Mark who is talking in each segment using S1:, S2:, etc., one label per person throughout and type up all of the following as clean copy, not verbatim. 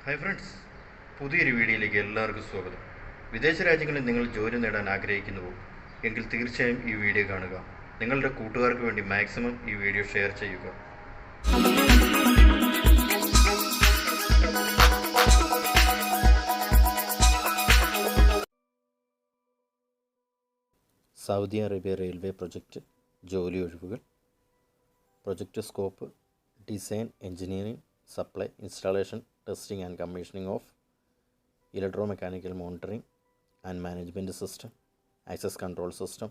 S1: Hi friends, പുതിയൊരു വീഡിയോയിലേക്ക് എല്ലാവർക്കും സ്വാഗതം. വിദേശ രാജ്യങ്ങളിൽ നിങ്ങൾ ജോലി നേടാൻ ആഗ്രഹിക്കുന്നുവോ എങ്കിൽ തീർച്ചയായും ഈ വീഡിയോ കാണുക. നിങ്ങളുടെ കൂട്ടുകാർക്ക് വേണ്ടി മാക്സിമം ഈ വീഡിയോ ഷെയർ ചെയ്യുക. സൗദി അറേബ്യ റെയിൽവേ പ്രൊജക്റ്റ് ജോലി ഒഴിവുകൾ. Project scope: design, engineering, supply, installation, testing and commissioning of electromechanical monitoring and management system, access control system,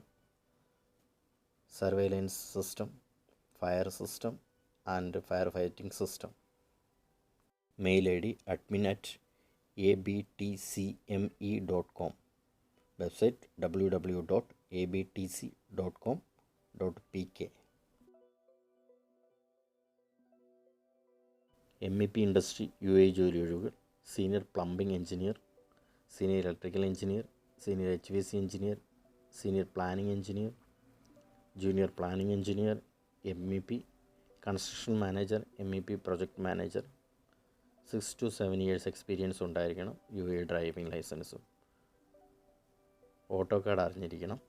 S1: surveillance system, fire system and fire fighting system. Mail I D admin@abtcme.com. Website www.abtc.com.pk. MEP industry UAE ജോലി ഒഴിവുകൾ: senior plumbing engineer, senior electrical engineer, senior HVAC engineer, senior planning engineer, junior planning engineer, MEP construction manager, MEP project manager. 6 to 7 years experience ഉണ്ടായിരിക്കണം. UAE driving ലൈസൻസും. AutoCAD അറിഞ്ഞിരിക്കണം.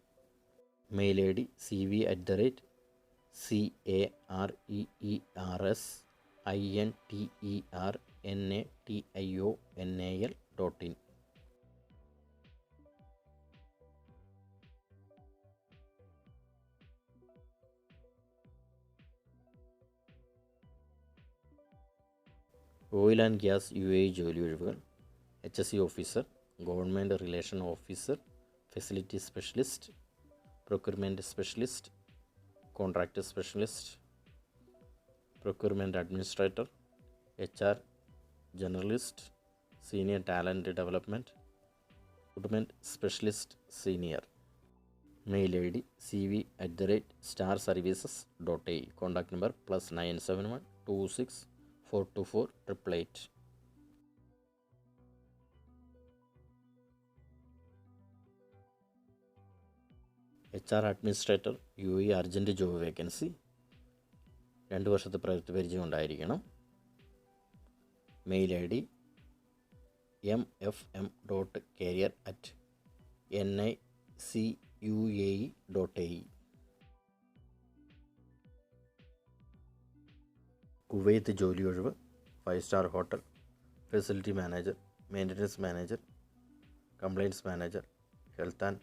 S1: Mail I D cv@careerenternal.in. Oil and gas UAE ജോലി ഒഴിവുകൾ: HSE officer, government relation officer, facility specialist, procurement specialist, contract specialist, procurement administrator, HR generalist, senior talent development, recruitment specialist senior. Mail I D cv@starservices.ae. Contact number +971 26 424 888. HR administrator UAE urgent job vacancy. 2 വർഷത്തെ പ്രവൃത്തി പരിചയം ഉണ്ടായിരിക്കണം. Mail I D mfm.career@nicuae.ae. Kuwait ജോലി ഒഴിവ്: 5 star hotel facility manager, maintenance manager, compliance manager, health and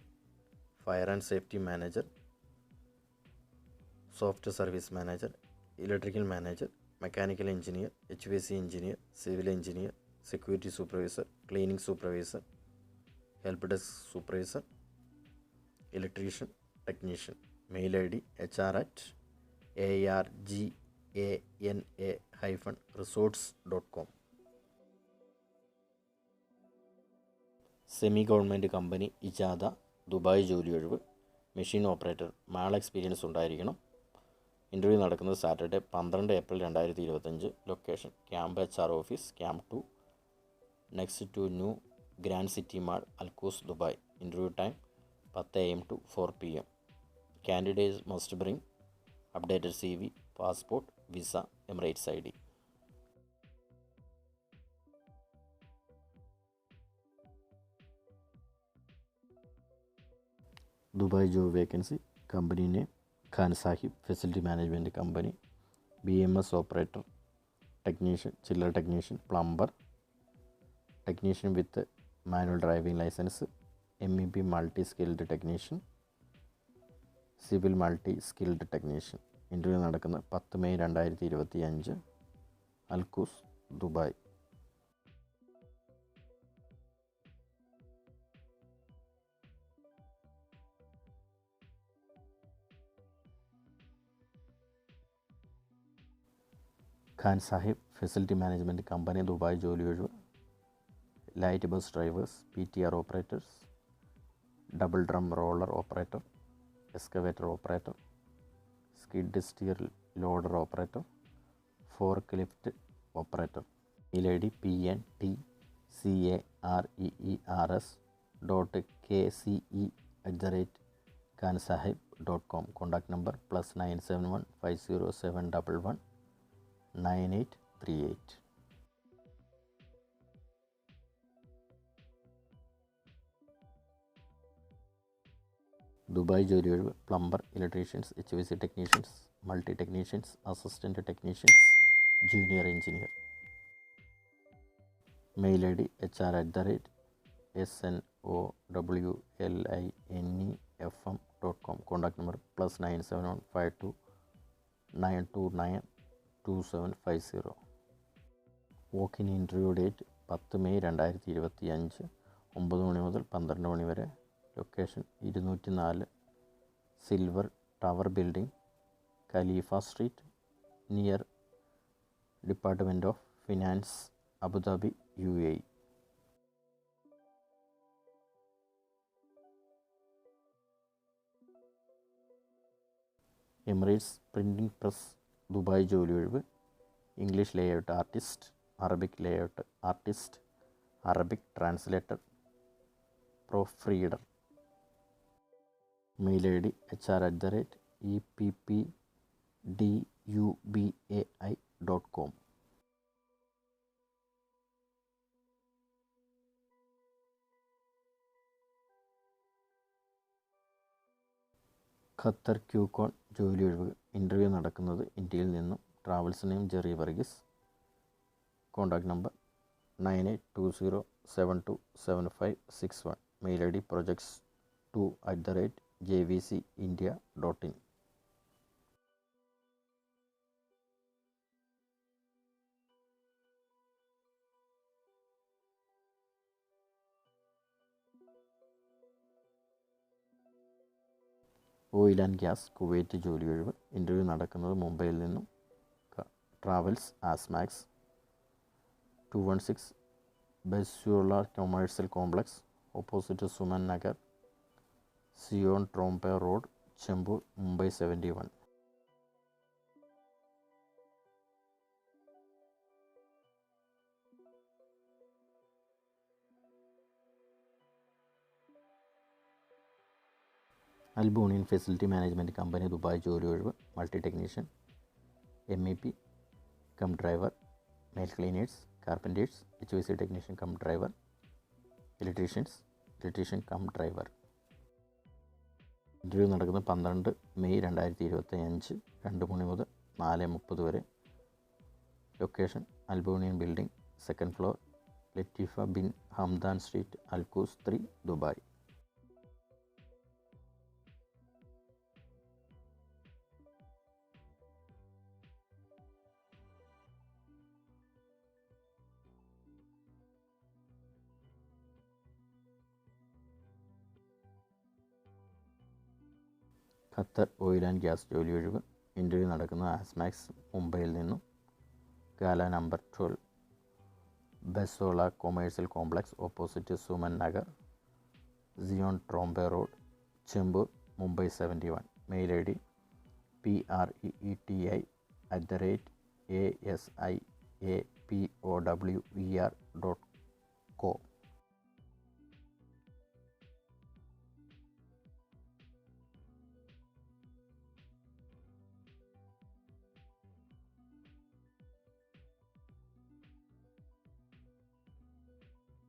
S1: fire and safety manager, soft service manager, electrical manager, mechanical engineer, HVAC engineer, civil engineer, security supervisor, cleaning supervisor, help desk supervisor, electrician, technician. Mail I D hr@argana-resorts.com. Semi government company ഇജാദ Dubai ജോലി ഒഴിവ്: machine operator, mall experience ഉണ്ടായിരിക്കണം. Interview നടക്കുന്നത് Saturday 12 April 2025. Location camp HR office, camp 2, next to new grand city mall, Al Quoz, Dubai. Interview time 10 AM to 4 PM. Candidates must bring updated CV, passport, visa, Emirates ID. Dubai job vacancy. Company name Khan Sahib facility management company. BMS operator, technician, chiller technician, plumber, technician with manual driving licence, MEP multi skilled technician, civil multi skilled technician. Interview നടക്കുന്നത് 10 May 2025, Al Quoz, Dubai. Khan Sahib facility management company Dubai ജോലി ഒഴിവ്: light bus drivers, PTR operators, double drum roller operator, excavator operator, skid steer loader operator, forklift operator. Mail I D pntcareers.kce@kansahib.com. Contact number +971 507 11 9838. Dubai ജോലി ഒഴിവ് plumber, electricians, HVAC technicians, multi technicians, assistant technicians, junior engineer. Mail ID hr@snowlinefm.com. Contact number +971 52 929 2750. Walk in interview date 10 May 2025 9 മണി മുതൽ 12 മണി വരെ. Location 204 silver tower building, Khalifa street, near department of finance, Abu Dhabi, UAE. Emirates printing press Dubai ജോലി ഒഴിവ് English layout artist, Arabic layout artist, Arabic translator, proof reader. Mail ID hr@eppdubai.com. Qatar Qcon ജോലി ഒഴിവ് interview നടക്കുന്നത് ഇന്ത്യയിൽ നിന്നും. Travels name Jerry Varghese. Contact number 9820727561. Mail ID projects2@jvcindia.in. Oil and gas Kuwait ജോലി ഒഴിവ് interview നടക്കുന്നത് മുംബൈയിൽ നിന്നും. ട്രാവൽസ് ആസ്മാക്സ് 216 ബെസ്യൂള commercial complex, opposite Suman Nagar, Sion Trombay road, Chembur, Mumbai 71. Al Buniyan facility management company Dubai ജോലി ഒഴിവ് multi technician, MEP cum driver, mail cleaners, carpenters, HVAC technician cum driver, electrician cum driver. Interview നടക്കുന്നത് 12 May 2025 2 മണി മുതൽ 4:30 വരെ. Location Al Buniyan building, 2nd floor, Latifa bin Hamdan street, Al Quoz 3, Dubai. Qatar oil and gas ജോലി ഒഴിവ് interview നടക്കുന്നത് Asmax മുംബൈയിൽ നിന്നും. ഗാല നമ്പർ 12 ബെസോള commercial complex, opposite Suman Nagar, Sion Trombay road, Chembur, Mumbai 71. Mail ID preeti@asiapower.co.